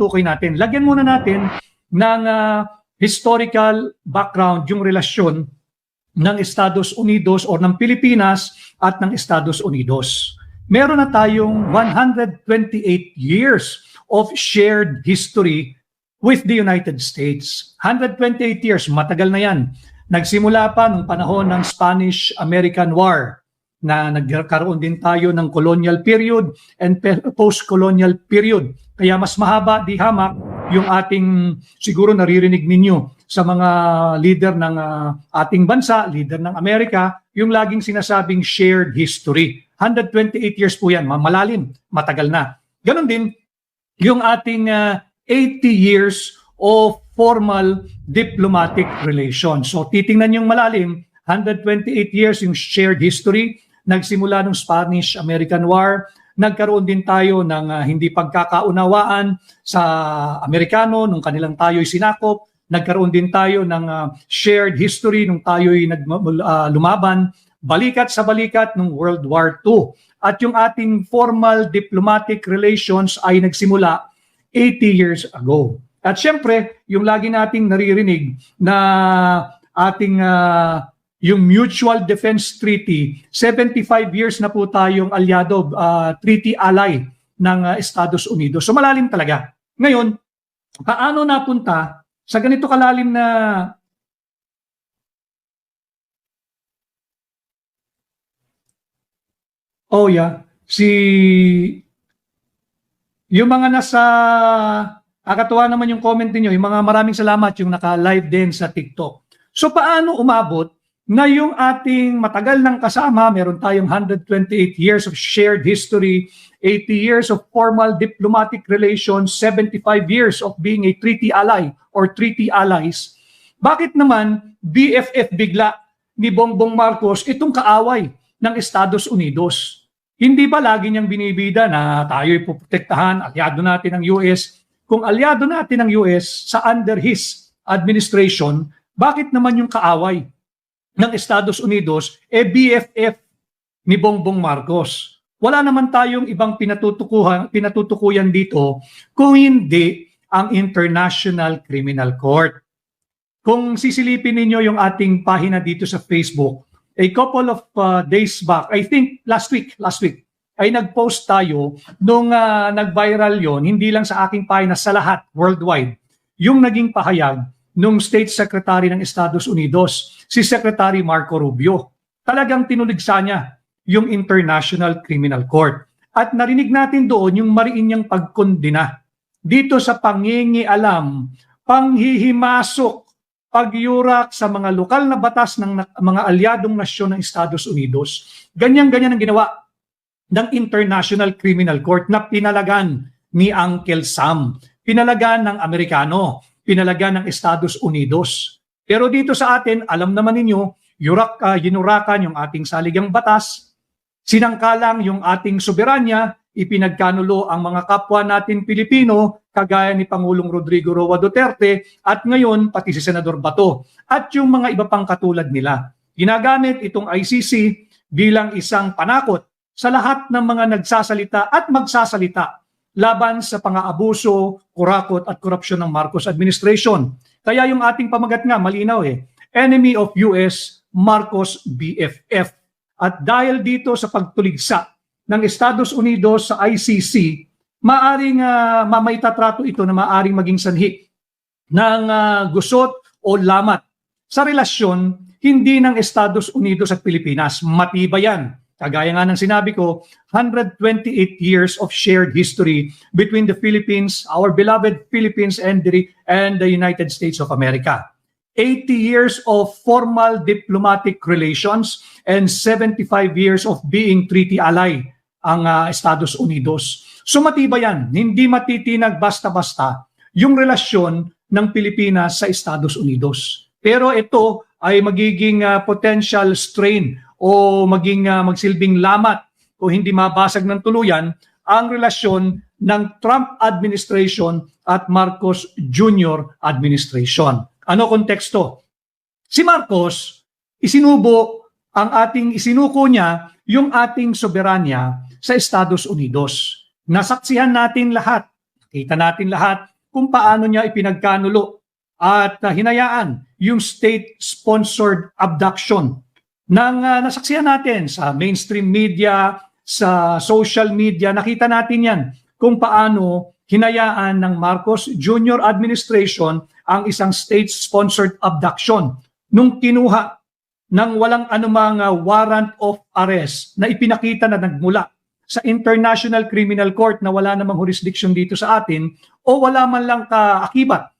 tutukoy natin. Lagyan muna natin ng historical background yung relasyon ng Estados Unidos o ng Pilipinas at ng Estados Unidos. Meron na tayong 128 years of shared history with the United States. 128 years, matagal na yan. Nagsimula pa nung panahon ng Spanish-American War na nagkaroon din tayo ng colonial period and post-colonial period. Kaya mas mahaba, di hamak, yung ating siguro naririnig ninyo sa mga leader ng ating bansa, leader ng Amerika, yung laging sinasabing shared history. 128 years po yan, malalim, matagal na. Ganon din, yung ating 80 years of formal diplomatic relations. So titingnan yung malalim, 128 years yung shared history, nagsimula ng Spanish-American War, nagkaroon din tayo ng hindi pagkakaunawaan sa Amerikano nung kanilang tayo'y sinakop, nagkaroon din tayo ng shared history nung tayo'y lumaban, balikat sa balikat nung World War II. At yung ating formal diplomatic relations ay nagsimula 80 years ago. At syempre, yung lagi nating naririnig na ating yung Mutual Defense Treaty, 75 years na po tayong alyado, treaty ally ng Estados Unidos. So malalim talaga. Ngayon, paano napunta sa ganito kalalim na yung mga nasa akatuwa naman yung comment niyo, yung mga maraming salamat yung naka-live din sa TikTok. So paano umabot na yung ating matagal ng kasama, meron tayong 128 years of shared history, 80 years of formal diplomatic relations, 75 years of being a treaty ally or treaty allies. Bakit naman BFF bigla ni Bongbong Marcos itong kaaway ng Estados Unidos? Hindi ba lagi niyang binibida na tayo'y puprotektahan, alyado natin ang US? Kung alyado natin ang US sa under his administration, bakit naman yung kaaway ng Estados Unidos BFF ni Bongbong Marcos? Wala naman tayong ibang pinatutukuyan dito kung hindi ang International Criminal Court. Kung sisilipin ninyo yung ating pahina dito sa Facebook, a couple of days back, I think last week, ay nag-post tayo nung nag-viral yon, hindi lang sa aking pahina, sa lahat, worldwide, yung naging pahayag nung State Secretary ng Estados Unidos, si Secretary Marco Rubio. Talagang tinuligsa niya yung International Criminal Court. At narinig natin doon yung mariin niyang pagkondena dito sa pangingialam, panghihimasok, pagyurak sa mga lokal na batas ng mga alyadong nasyon ng Estados Unidos. Ganyan-ganyan ang ginawa ng International Criminal Court na pinalagan ni Uncle Sam, pinalagan ng Amerikano, pinalagan ng Estados Unidos. Pero dito sa atin, alam naman ninyo, ginurakan yung ating saligang batas, sinangkalang yung ating soberanya, ipinagkanulo ang mga kapwa natin Pilipino, kagaya ni Pangulong Rodrigo Roa Duterte, at ngayon pati si Senador Bato, at yung mga iba pang katulad nila. Ginagamit itong ICC bilang isang panakot sa lahat ng mga nagsasalita at magsasalita laban sa pang-aabuso, kurakot at korupsyon ng Marcos administration. Kaya yung ating pamagat nga, malinaw Enemy of US, Marcos BFF. At dahil dito sa pagtuligsa ng Estados Unidos sa ICC, maaring maitatrato ito na maaring maging sanhi ng gusot o lamat sa relasyon hindi ng Estados Unidos at Pilipinas. Matibay yan. Kagaya nga ng sinabi ko, 128 years of shared history between the Philippines, our beloved Philippines, and the United States of America. 80 years of formal diplomatic relations and 75 years of being treaty ally ang Estados Unidos. So matibay yan, hindi matitinag basta-basta yung relasyon ng Pilipinas sa Estados Unidos. Pero ito ay magiging potential strain o magsilbing lamat o hindi mabasag ng tuluyan ang relasyon ng Trump administration at Marcos Jr. administration. Ano konteksto? Si Marcos, isinuko niya yung ating soberanya sa Estados Unidos. Nasaksihan natin lahat Kita natin lahat kung paano niya ipinagkanulo at hinayaan yung state-sponsored abduction ng nasaksihan natin sa mainstream media, sa social media. Nakita natin yan kung paano hinayaan ng Marcos Jr. administration ang isang state-sponsored abduction nung kinuha ng walang anumang warrant of arrest na ipinakita na nagmula sa International Criminal Court na wala namang jurisdiction dito sa atin o wala man lang kaakibat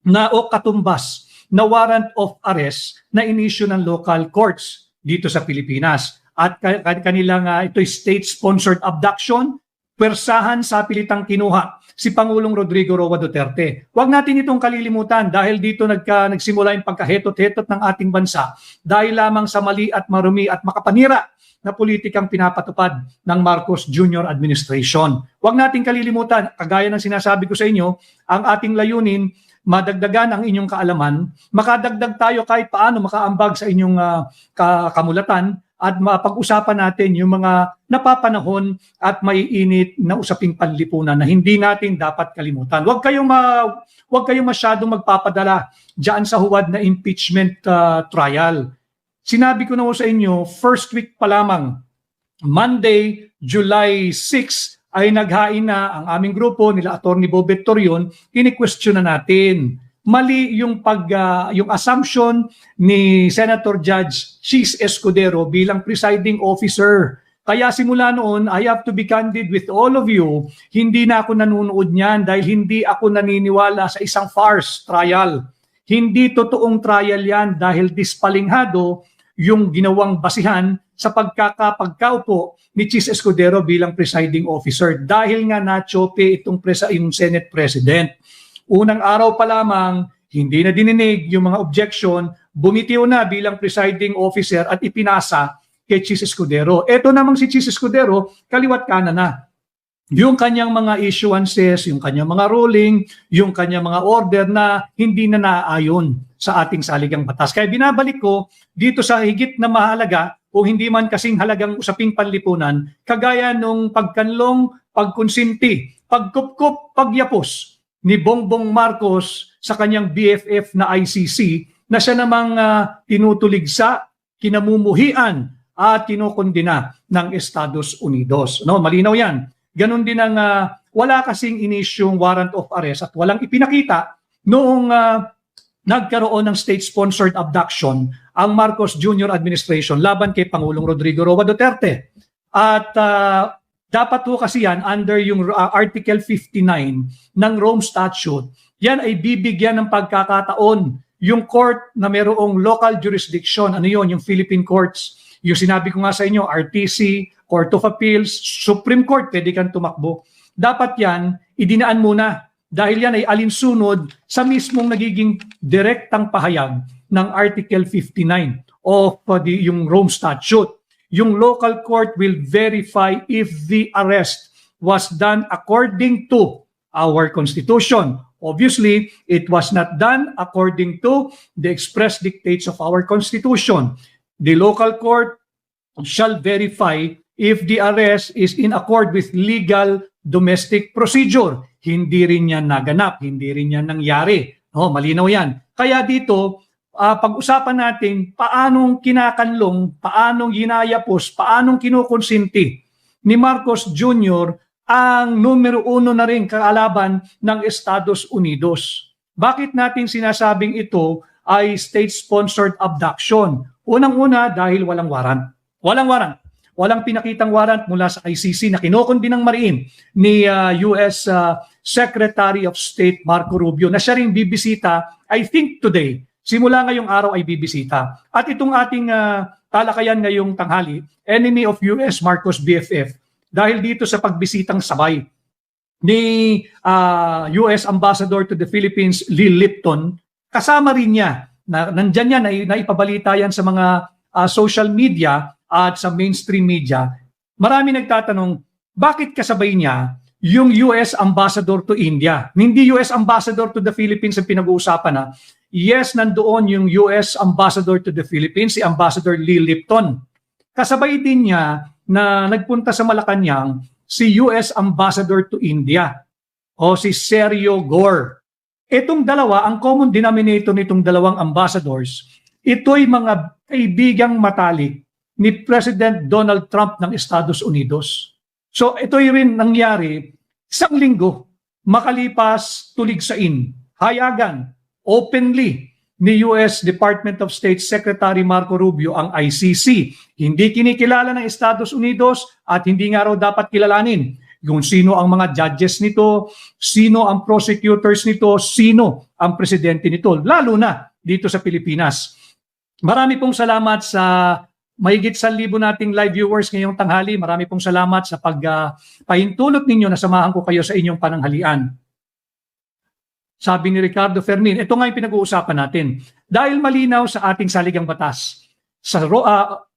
na o katumbas na warrant of arrest na inisyu ng local courts dito sa Pilipinas. At kanilang ito'y state-sponsored abduction, pwersahan sa pilitang kinuha si Pangulong Rodrigo Roa Duterte. Huwag natin itong kalilimutan dahil dito nagsimula yung pagkahetot-hetot ng ating bansa dahil lamang sa mali at marumi at makapanira na politikang pinapatupad ng Marcos Jr. administration. Huwag natin kalilimutan, kagaya ng sinasabi ko sa inyo, ang ating layunin, madagdagan ang inyong kaalaman, makadagdag tayo kahit paano makaambag sa inyong kamulatan, at mapag-usapan natin yung mga napapanahon at maiinit na usaping panlipunan na hindi natin dapat kalimutan. Huwag kayong masyadong magpapadala diyan sa huwad na impeachment trial. Sinabi ko na sa inyo, first week pa lamang, Monday, July 6, ay naghain na ang aming grupo nila Attorney Bobet Torion, kini-question na natin. Mali yung yung assumption ni Senator Judge Chis Escudero bilang presiding officer. Kaya simula noon, I have to be candid with all of you, hindi na ako nanonood niyan dahil hindi ako naniniwala sa isang farce trial. Hindi totoong trial yan dahil dispalinghado yung ginawang basihan sa pagkakaupo ni Chis Escudero bilang presiding officer dahil nga na-chope yung Senate President. Unang araw pa lamang, hindi na dininig yung mga objection, bumitiw na bilang presiding officer at ipinasa kay Chis Escudero. Ito namang si Chis Escudero, kaliwat kanan na. Yung kanyang mga issuances, yung kanyang mga ruling, yung kanyang mga order na hindi na naaayon sa ating saligang batas. Kaya binabalik ko dito sa higit na mahalaga o hindi man kasing halagang usaping panlipunan, kagaya nung pagkanlong, pagkonsinti, pagkupkup, pagyapos ni Bongbong Marcos sa kanyang BFF na ICC na siya namang tinutuligsa, kinamumuhian at kinokondena ng Estados Unidos. No, malinaw yan. Ganon din ang wala kasing inisyong warrant of arrest at walang ipinakita noong nagkaroon ng state-sponsored abduction ang Marcos Jr. administration laban kay Pangulong Rodrigo Roa Duterte. At dapat po kasi yan under yung Article 59 ng Rome Statute, yan ay bibigyan ng pagkakataon yung court na mayroong local jurisdiction. Ano yun? Yung Philippine courts. Yung sinabi ko nga sa inyo, RTC, Court of Appeals, Supreme Court, pwede kang tumakbo. Dapat yan, idinaan muna dahil yan ay alinsunod sa mismong nagiging direktang pahayag ng Article 59 of yung Rome Statute. Yung local court will verify if the arrest was done according to our Constitution. Obviously, it was not done according to the express dictates of our Constitution. The local court shall verify if the arrest is in accord with legal domestic procedure. Hindi rin yan naganap, hindi rin yan nangyari. No, malinaw yan. Kaya dito, pag-usapan natin paanong kinakanlong, paanong ginayapos, paanong kinukonsinti ni Marcos Jr. ang numero 1 na rin kaalaban ng Estados Unidos. Bakit natin sinasabing ito ay state-sponsored abduction? Unang-una dahil walang warrant. Walang warrant. Walang pinakitang warrant mula sa ICC na kinukundi ng mariin ni US Secretary of State Marco Rubio na siya rin bibisita, I think today, simula ngayong araw ay bibisita. At itong ating talakayan ngayong tanghali, enemy of US Marcos BFF, dahil dito sa pagbisitang sabay ni US Ambassador to the Philippines, Lil Lipton, kasama rin niya, nandyan yan, naipabalita yan sa mga social media at sa mainstream media. Marami nagtatanong, bakit kasabay niya yung US Ambassador to India? Hindi US Ambassador to the Philippines ang pinag-uusapan na. Yes, nandoon yung US Ambassador to the Philippines, si Ambassador Lil Lipton. Kasabay din niya na nagpunta sa Malacanang si US Ambassador to India. o si Sergio Gore. Itong dalawa, ang common denominator nitong dalawang ambassadors, ito'y mga kaibigang matalik ni President Donald Trump ng Estados Unidos. So ito'y rin nangyari isang linggo makalipas tuligsain, hayagan, openly ni US Department of State Secretary Marco Rubio ang ICC. Hindi kinikilala ng Estados Unidos at hindi nga raw dapat kilalanin kung sino ang mga judges nito, sino ang prosecutors nito, sino ang presidente nito, lalo na dito sa Pilipinas. Marami pong salamat sa mahigit 1,000 nating live viewers ngayong tanghali. Marami pong salamat sa pahintulot ninyo na samahan ko kayo sa inyong pananghalian. Sabi ni Ricardo Fermin, ito nga yung pinag-uusapan natin. Dahil malinaw sa ating saligang batas, sa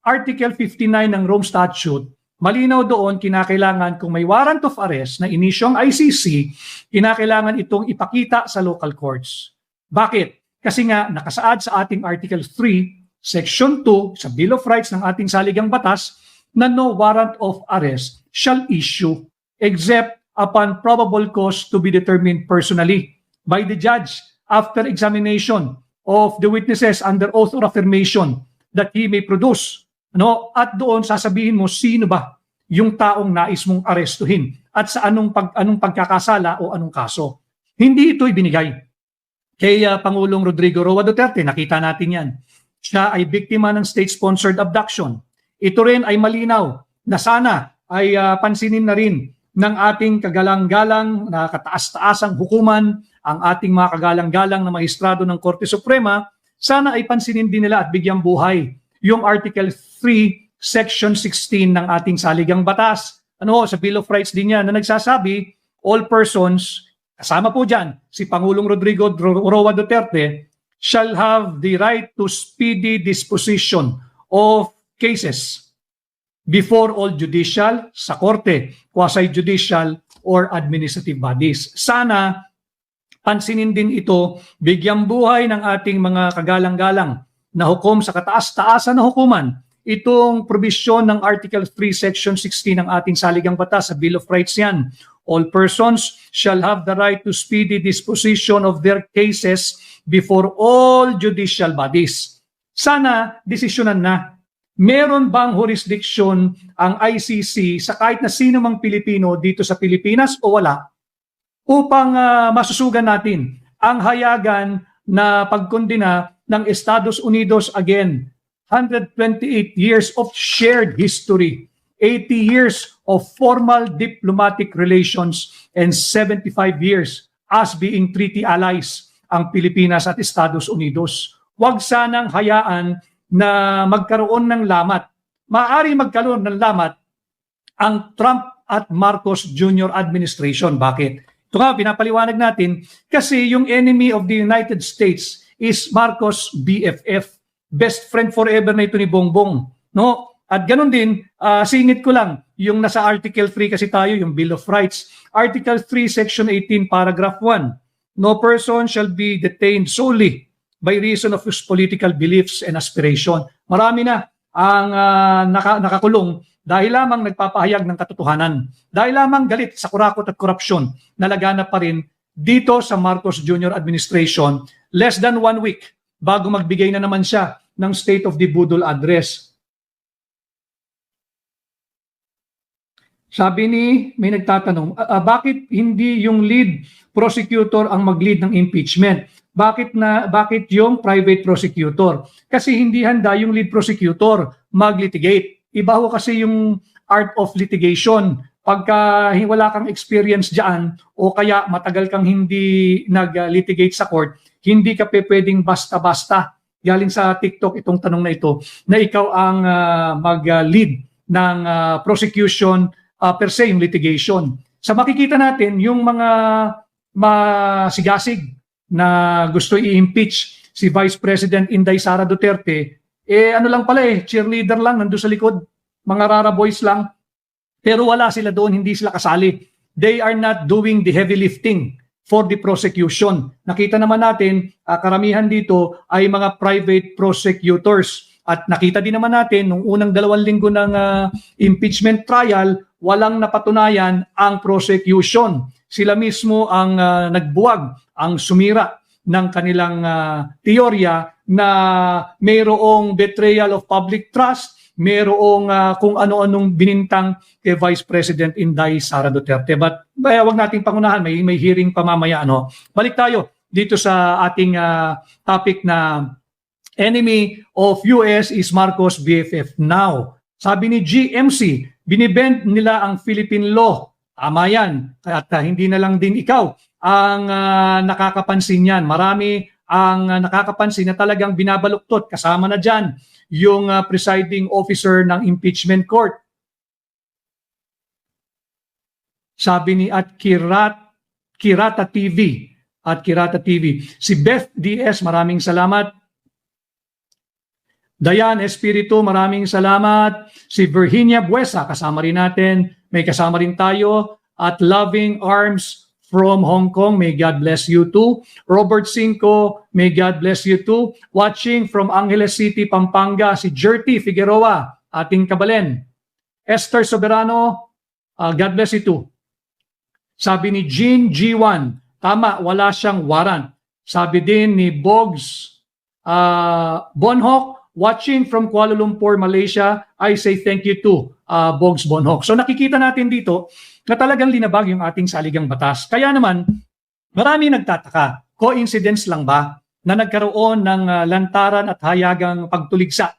Article 59 ng Rome Statute, malinaw doon kinakailangan kung may warrant of arrest na inisyo ang ICC, kinakailangan itong ipakita sa local courts. Bakit? Kasi nga nakasaad sa ating Article 3, Section 2 sa Bill of Rights ng ating saligang batas na no warrant of arrest shall issue except upon probable cause to be determined personally by the judge after examination of the witnesses under oath or affirmation that he may produce. At doon sasabihin mo sino ba yung taong nais mong arestuhin at sa anong pagkakasala o anong kaso. Hindi ito ibinigay kay Pangulong Rodrigo Roa Duterte. Nakita natin yan. Siya ay biktima ng state-sponsored abduction. Ito rin ay malinaw na sana ay pansinin na rin ng ating kagalang-galang na kataas-taasang hukuman, ang ating mga kagalang-galang na maestrado ng Korte Suprema, sana ay pansinin din nila at bigyang buhay yung Article 3, Section 16 ng ating saligang batas. Sa Bill of Rights din yan na nagsasabi, all persons, kasama po dyan si Pangulong Rodrigo Roa Duterte, shall have the right to speedy disposition of cases before all judicial, sa korte, quasi-judicial, or administrative bodies. Sana pansinin din ito, bigyang buhay ng ating mga kagalang-galang na hukom sa kataas-taasan na hukuman, itong probisyon ng Article 3, Section 16 ng ating saligang batas sa Bill of Rights yan. All persons shall have the right to speedy disposition of their cases before all judicial bodies. Sana desisyonan na. Meron bang jurisdiction ang ICC sa kahit na sino mang Pilipino dito sa Pilipinas o wala? Upang masusugan natin ang hayagan na pagkondena ng Estados Unidos again. 128 years of shared history, 80 years of formal diplomatic relations, and 75 years as being treaty allies ang Pilipinas at Estados Unidos. Huwag sanang hayaan na magkaroon ng lamat. Maaari magkaroon ng lamat ang Trump at Marcos Jr. administration. Bakit? Ito nga, pinapaliwanag natin kasi yung enemy of the United States is Marcos BFF. Best friend forever na ito ni Bongbong. At ganun din, singit ko lang, yung nasa Article 3 kasi tayo, yung Bill of Rights. Article 3, Section 18, Paragraph 1. No person shall be detained solely by reason of his political beliefs and aspiration. Marami na ang nakakulong dahil lamang nagpapahayag ng katotohanan. Dahil lamang galit sa kurakot at korupsyon na laganap pa rin dito sa Marcos Jr. administration less than 1 week bago magbigay na naman siya ng State of the Budol address. Sabi may nagtatanong, bakit hindi yung lead prosecutor ang mag-lead ng impeachment? Bakit yung private prosecutor? Kasi hindi handa yung lead prosecutor mag-litigate. Iba ho kasi yung art of litigation. Pagka wala kang experience dyan o kaya matagal kang hindi nag-litigate sa court, hindi ka pwedeng basta-basta. Galing sa TikTok itong tanong na ito, na ikaw ang mag-lead ng prosecution per se, yung litigation. Sa makikita natin, yung mga masigasig na gusto i-impeach si Vice President Inday Sara Duterte, ano lang pala cheerleader lang, nandun sa likod, mga rara boys lang, pero wala sila doon, hindi sila kasali. They are not doing the heavy lifting for the prosecution. Nakita naman natin, karamihan dito ay mga private prosecutors. At nakita din naman natin, nung unang 2 linggo ng impeachment trial, walang napatunayan ang prosecution. sila mismo ang nagbuwag, ang sumira ng kanilang teorya na mayroong betrayal of public trust, mayroong kung ano-anong binintang kay Vice President Inday Sara Duterte. But wag nating pangunahan, may hearing pa mamaya. Ano? Balik tayo dito sa ating topic na enemy of US is Marcos BFF now. Sabi ni GMC, binibend nila ang Philippine law. Tama yan. At hindi na lang din ikaw ang nakakapansin yan. Marami ang nakakapansin na talagang binabaluktot. Kasama na dyan yung presiding officer ng impeachment court. Sabi ni Kirata TV. At Kirata TV. Si Beth DS, maraming salamat. Dayan Espiritu, maraming salamat. Si Virginia Buesa, kasama rin natin. May kasama rin tayo. At Loving Arms from Hong Kong, may God bless you too. Robert Cinco, may God bless you too. Watching from Angeles City, Pampanga, si Jerty Figueroa, ating kabalen. Esther Soberano, God bless you too. Sabi ni Jean G1, tama, wala siyang warrant. Sabi din ni Bogs Bonhoc, watching from Kuala Lumpur, Malaysia, I say thank you to Bogs Bonhoc. So nakikita natin dito na talagang linabag yung ating saligang batas. Kaya naman, marami nagtataka. Coincidence lang ba na nagkaroon ng lantaran at hayagang pagtuligsa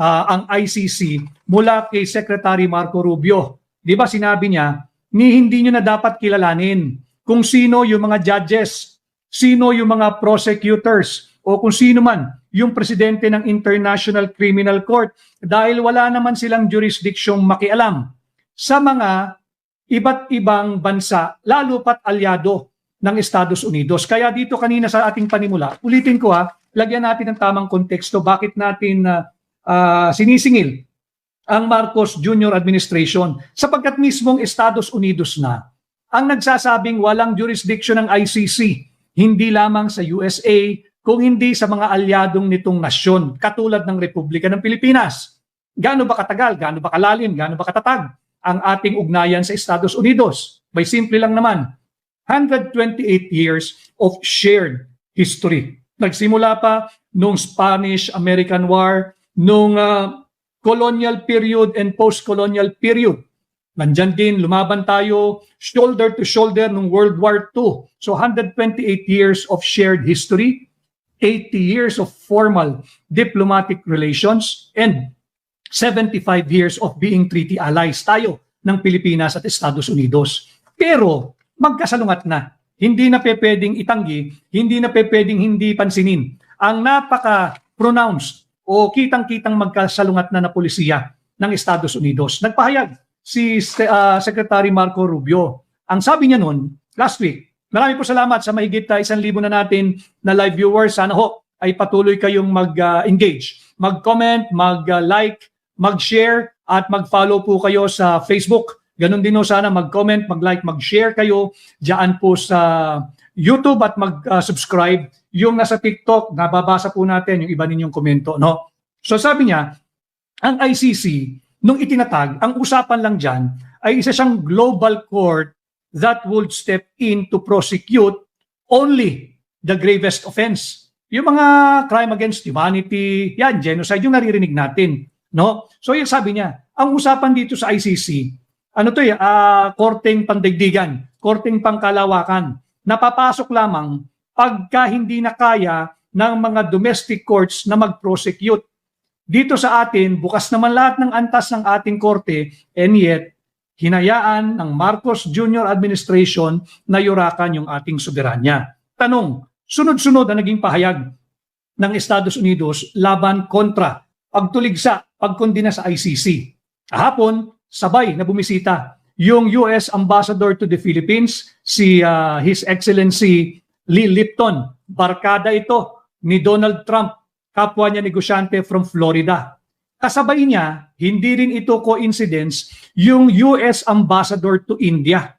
ang ICC mula kay Secretary Marco Rubio? Di ba sinabi niya, hindi nyo na dapat kilalanin kung sino yung mga judges, sino yung mga prosecutors, o kung sino man yung presidente ng International Criminal Court dahil wala naman silang jurisdiksyong makialam sa mga iba't ibang bansa, lalo pat alyado ng Estados Unidos. Kaya dito kanina sa ating panimula, ulitin ko lagyan natin ng tamang konteksto bakit natin sinisingil ang Marcos Jr. administration sapagkat mismong Estados Unidos na ang nagsasabing walang jurisdiction ng ICC, hindi lamang sa USA, kung hindi sa mga alyadong nitong nasyon, katulad ng Republika ng Pilipinas. Gaano ba katagal, gaano ba kalalim, gaano ba katatag ang ating ugnayan sa Estados Unidos? By simple lang naman, 128 years of shared history. Nagsimula pa nung Spanish-American War, nung colonial period and post-colonial period. Nandyan din, lumaban tayo shoulder to shoulder nung World War II. So 128 years of shared history, 80 years of formal diplomatic relations, and 75 years of being treaty allies tayo ng Pilipinas at Estados Unidos. Pero magkasalungat na. Hindi na pwedeng itanggi, hindi na pwedeng hindi pansinin ang napaka-pronounced o kitang-kitang magkasalungat na polisiya ng Estados Unidos. Nagpahayag si Secretary Marco Rubio. Ang sabi niya noon, last week, marami po salamat sa mahigit 1,000 na natin na live viewers. Sana ho ay patuloy kayong mag-engage, mag-comment, mag-like, mag-share at mag-follow po kayo sa Facebook. Ganon din ho sana mag-comment, mag-like, mag-share kayo diyan po sa YouTube at mag-subscribe. Yung nasa TikTok, nababasa po natin yung iba ninyong komento. No? So sabi niya, ang ICC, nung itinatag, ang usapan lang dyan ay isa siyang global court that would step in to prosecute only the gravest offense. Yung mga crime against humanity, yan, genocide, yung naririnig natin. No? So yung sabi niya, ang usapan dito sa ICC, ano to korteng pandaigdigan, korteng pangkalawakan, napapasok lamang pagka hindi na kaya ng mga domestic courts na mag-prosecute. Dito sa atin, bukas naman lahat ng antas ng ating korte, and yet, hinayaan ng Marcos Jr. administration na yurakan yung ating soberanya. Tanong, sunod-sunod ang naging pahayag ng Estados Unidos laban kontra pagtuligsa, pagkondina sa ICC. Kahapon, sabay na bumisita yung US Ambassador to the Philippines, si His Excellency Lee Lipton. Barkada ito ni Donald Trump, kapwa niya negosyante from Florida. Kasabay niya, hindi rin ito coincidence, yung US Ambassador to India.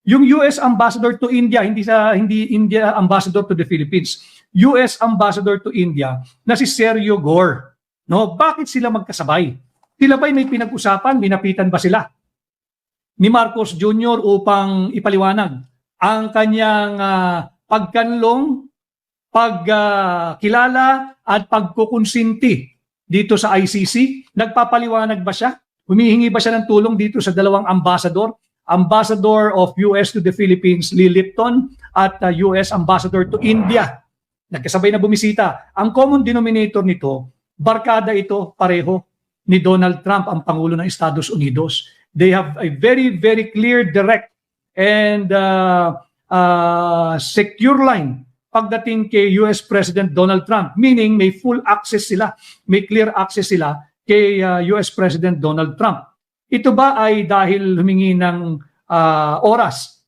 Yung US Ambassador to India, hindi India Ambassador to the Philippines. US Ambassador to India na si Sergio Gore. No, bakit sila magkasabay? Sila ba'y may pinag-usapan, binapitan ba sila ni Marcos Jr. upang ipaliwanag ang kanyang pagkanlong, pagkilala at pagkukonsinti dito sa ICC? Nagpapaliwanag ba siya? Humihingi ba siya ng tulong dito sa dalawang ambassador? Ambassador of US to the Philippines, Lee Lipton, at US Ambassador to India. Nagkasabay na bumisita. Ang common denominator nito, barkada ito pareho ni Donald Trump, ang Pangulo ng Estados Unidos. They have a very, very clear, direct, and secure line pagdating kay US President Donald Trump. Meaning may full access sila, may clear access sila kay US President Donald Trump. Ito ba ay dahil humingi ng oras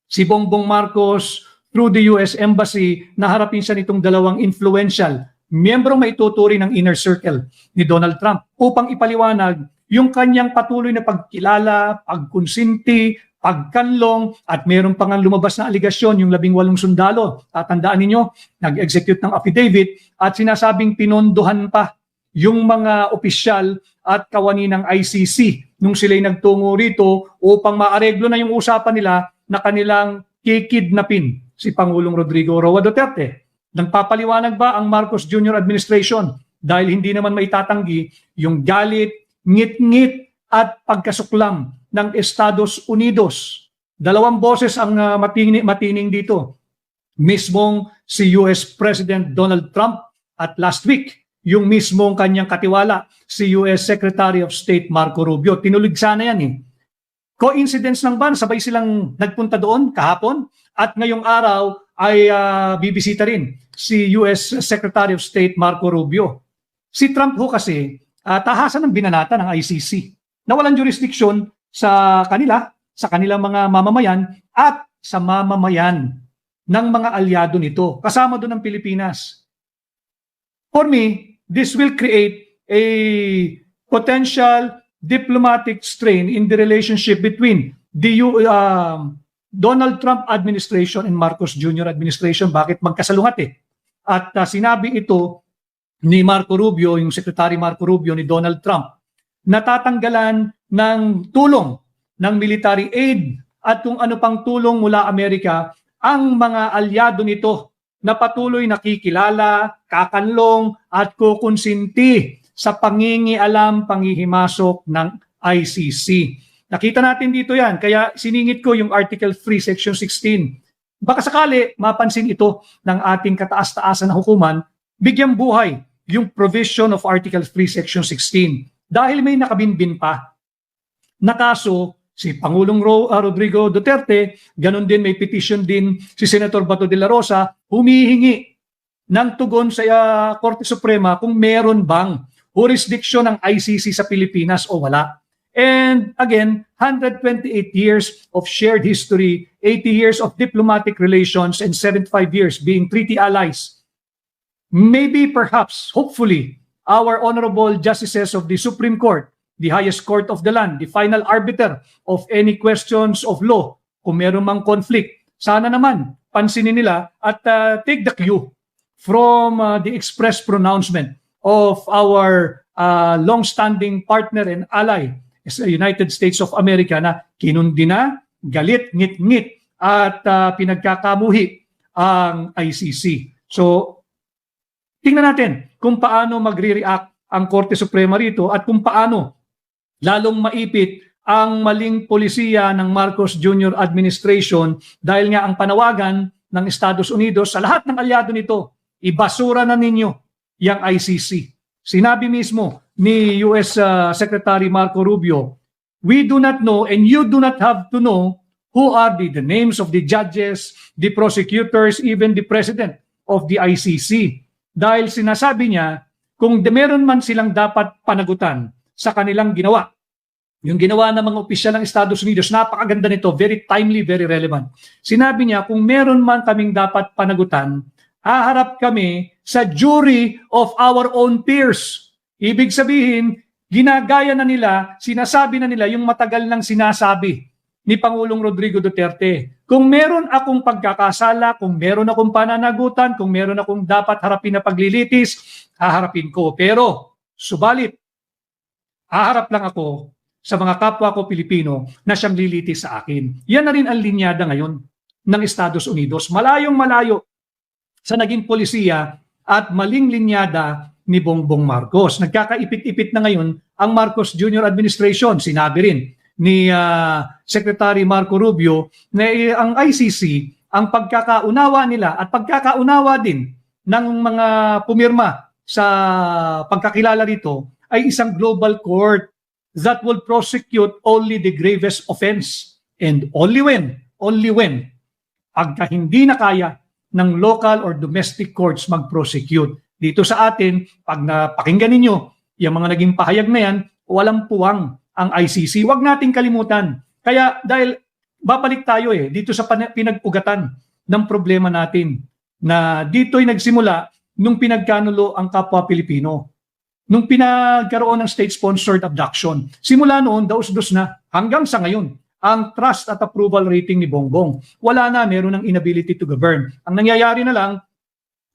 si Bongbong Marcos through the US Embassy na harapin siya nitong dalawang influential miyembrong maituturi ng inner circle ni Donald Trump upang ipaliwanag yung kanyang patuloy na pagkilala, pagkonsinti, pagkanlong, at meron pang lumabas na aligasyon yung 18 sundalo. Tatandaan ninyo, nag-execute ng affidavit at sinasabing pinondohan pa yung mga opisyal at kawani ng ICC nung sila'y nagtungo rito upang maareglo na yung usapan nila na kanilang kikidnapin si Pangulong Rodrigo Roa Duterte. Nagpapaliwanag ba ang Marcos Jr. administration dahil hindi naman maitatanggi yung galit, ngit-ngit at pagkasuklam ng Estados Unidos? Dalawang boses ang matining dito. Mismong si US President Donald Trump at last week, yung mismong kanyang katiwala, si US Secretary of State Marco Rubio. Tinulig sana yan eh. Coincidence lang ba? Sabay silang nagpunta doon kahapon at ngayong araw ay bibisita rin si US Secretary of State Marco Rubio. Si Trump ho kasi tahasan ng binanata ng ICC na walang jurisdiction sa kanila, sa kanilang mga mamamayan at sa mamamayan ng mga alyado nito. Kasama doon ang Pilipinas. For me, this will create a potential diplomatic strain in the relationship between the Donald Trump administration and Marcos Jr. administration. Bakit magkasalungat eh? At sinabi ito ni Marco Rubio, yung Secretary Marco Rubio ni Donald Trump, natatanggalan ng tulong ng military aid at kung ano pang tulong mula Amerika ang mga alyado nito na patuloy nakikilala, kakanlong at kukonsinti sa pangingialam, panghihimasok ng ICC. Nakita natin dito yan, kaya siningit ko yung Article 3, Section 16. Baka sakali mapansin ito ng ating kataas-taasan na hukuman, bigyang buhay yung provision of Article 3, Section 16. Dahil may nakabinbin pa na kaso, si Pangulong Rodrigo Duterte, ganun din may petition din si Senator Bato de la Rosa, humihingi ng tugon sa Korte Suprema kung meron bang jurisdiction ng ICC sa Pilipinas o wala. And again, 128 years of shared history, 80 years of diplomatic relations, and 75 years being treaty allies. Maybe, perhaps, hopefully, our honorable justices of the Supreme Court, the highest court of the land, the final arbiter of any questions of law, kung meron mang conflict, sana naman pansinin nila at take the cue from the express pronouncement of our long-standing partner and ally, the United States of America, na kinundi na, galit, ngit-ngit at pinagkakamuhi ang ICC. So, tingnan natin kung paano magre-react ang Korte Suprema rito at kung paano lalong maipit ang maling polisiya ng Marcos Jr. administration dahil nga ang panawagan ng Estados Unidos sa lahat ng alyado nito, ibasura na ninyo yung ICC. Sinabi mismo ni US Secretary Marco Rubio, we do not know and you do not have to know who are the names of the judges, the prosecutors, even the president of the ICC. Dahil sinasabi niya, kung meron man silang dapat panagutan sa kanilang ginawa, yung ginawa ng mga opisyal ng Estados Unidos, napakaganda nito, very timely, very relevant. Sinabi niya, kung meron man kaming dapat panagutan, haharap kami sa jury of our own peers. Ibig sabihin, ginagaya na nila, sinasabi na nila yung matagal nang sinasabi ni Pangulong Rodrigo Duterte. Kung meron akong pagkakasala, kung meron akong pananagutan, kung meron akong dapat harapin na paglilitis, haharapin ko. Pero, subalit, haharap lang ako sa mga kapwa ko Pilipino na siyang lilitis sa akin. Yan na rin ang linyada ngayon ng Estados Unidos. Malayong malayo sa naging polisiya at maling linyada ni Bongbong Marcos. Nagkakaipit-ipit na ngayon ang Marcos Jr. administration. Sinabi rin ni Secretary Marco Rubio na ang ICC, ang pagkakaunawa nila at pagkakaunawa din ng mga pumirma sa pagkakilala rito ay isang global court that will prosecute only the gravest offense and only when pagka hindi na kaya ng local or domestic courts mag-prosecute. Dito sa atin, pag napakinggan ninyo yung mga naging pahayag na yan, walang puwang ang ICC. Huwag nating kalimutan. Kaya dahil babalik tayo dito sa pinag-ugatan ng problema natin na dito'y nagsimula nung pinagkanulo ang kapwa Pilipino. Nung pinagkaroon ng state-sponsored abduction. Simula noon, daos-dos na hanggang sa ngayon ang trust at approval rating ni Bongbong. Wala na, meron ng inability to govern. Ang nangyayari na lang,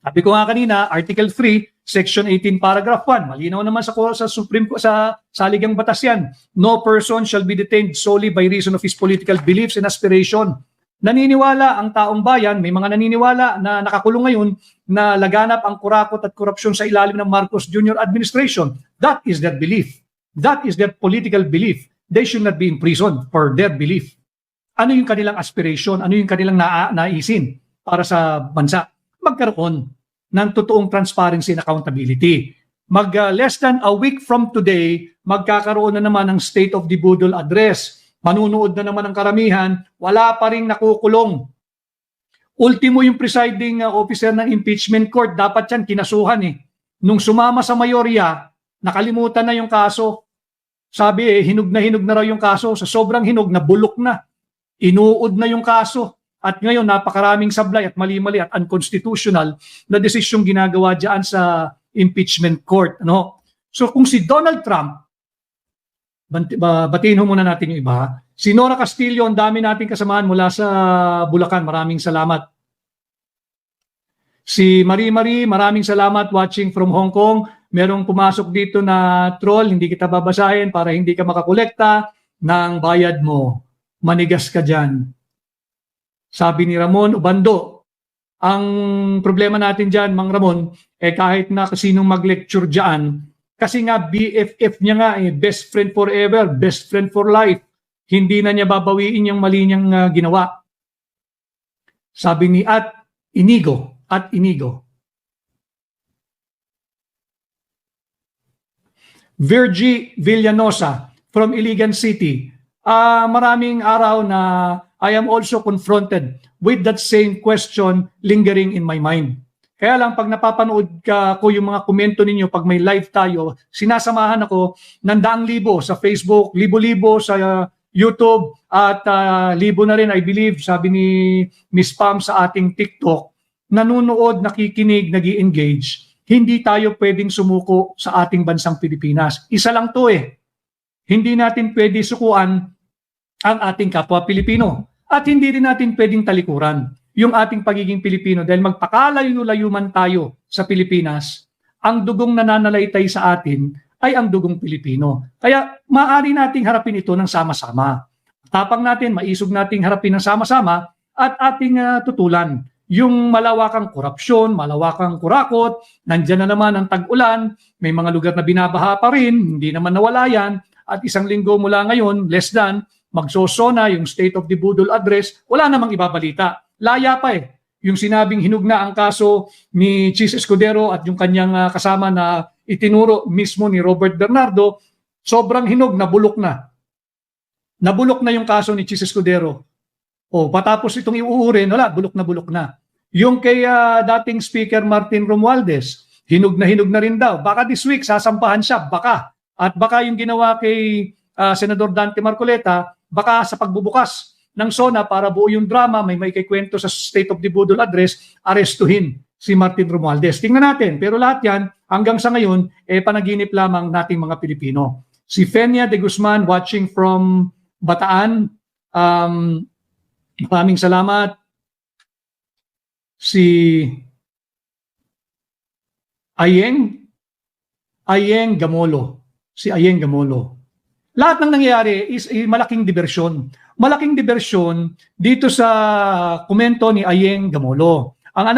sabi ko nga kanina, Article 3, Section 18, Paragraph 1. Malinaw naman sa Supreme Court, sa saligang batas yan. No person shall be detained solely by reason of his political beliefs and aspiration. Naniniwala ang taong bayan, may mga naniniwala na nakakulong ngayon na laganap ang kurakot at korupsyon sa ilalim ng Marcos Jr. administration. That is their belief. That is their political belief. They should not be imprisoned for their belief. Ano yung kanilang aspiration? Ano yung kanilang naisin para sa bansa? Magkaroon ng totoong transparency and accountability. Less than a week from today, magkakaroon na naman ng State of the Budol Address. Manunood na naman ang karamihan, wala pa rin nakukulong. Ultimo yung presiding officer ng impeachment court, dapat yan kinasuhan Nung sumama sa mayorya, nakalimutan na yung kaso. Sabi hinog na raw yung kaso. Sa sobrang hinog, nabulok na. Inuud na yung kaso. At ngayon, napakaraming sablay at mali-mali at unconstitutional na desisyong ginagawa dyan sa impeachment court. So kung si Donald Trump, batiin muna natin yung iba. Si Nora Castillo, ang dami nating kasamaan mula sa Bulacan. Maraming salamat. Si Marie, maraming salamat watching from Hong Kong. Merong pumasok dito na troll, hindi kita babasahin para hindi ka makakolekta ng bayad mo. Manigas ka dyan. Sabi ni Ramon Ubando, ang problema natin dyan, Mang Ramon, kahit na kasinong mag-lecture dyan, kasi nga BFF niya nga best friend forever, best friend for life. Hindi na niya babawiin yung mali niyang ginawa. Sabi ni Inigo. Virgie Villanosa from Iligan City. Maraming araw na I am also confronted with that same question lingering in my mind. Kaya lang pag napapanood ko yung mga komento ninyo pag may live tayo, sinasamahan ako ng daang libo sa Facebook, libo-libo sa YouTube at libo na rin I believe, sabi ni Miss Pam sa ating TikTok, nanunood, nakikinig, nag-i-engage. Hindi tayo pwedeng sumuko sa ating bansang Pilipinas. Isa lang to Hindi natin pwede sukuan ang ating kapwa Pilipino. At hindi rin natin pwedeng talikuran yung ating pagiging Pilipino dahil magpakalayo-layo man tayo sa Pilipinas, ang dugong nananalaytay sa atin ay ang dugong Pilipino. Kaya maaari nating harapin ito ng sama-sama. Tapang natin, maisog nating harapin ng sama-sama at ating tutulan yung malawakang korupsyon, malawakang kurakot, nandyan na naman ang tag-ulan, may mga lugar na binabaha pa rin, hindi naman nawala yan, at isang linggo mula ngayon, less than, magsosona yung State of the Budol Address, wala namang ibabalita. Laya pa Yung sinabing hinug na ang kaso ni Chis Escudero at yung kanyang kasama na itinuro mismo ni Robert Bernardo, sobrang hinog, nabulok na. Nabulok na yung kaso ni Chis Escudero. Patapos itong iuurin, wala, bulok na. Yung kay dating Speaker Martin Romualdez, hinog na rin daw. Baka this week, sasampahan siya, baka. At baka yung ginawa kay Senador Dante Marcoleta, baka sa pagbubukas ng SONA para buo yung drama, may kikwento sa State of the Budol Address, arestuhin si Martin Romualdez. Tingnan natin, pero lahat yan, hanggang sa ngayon, panaginip lamang nating mga Pilipino. Si Fenia de Guzman watching from Bataan, maraming salamat. Si Ayeng Gamolo. lahat ng nangyayari is malaking diversyon. Malaking diversyon dito sa komento ni Ayeng Gamolo.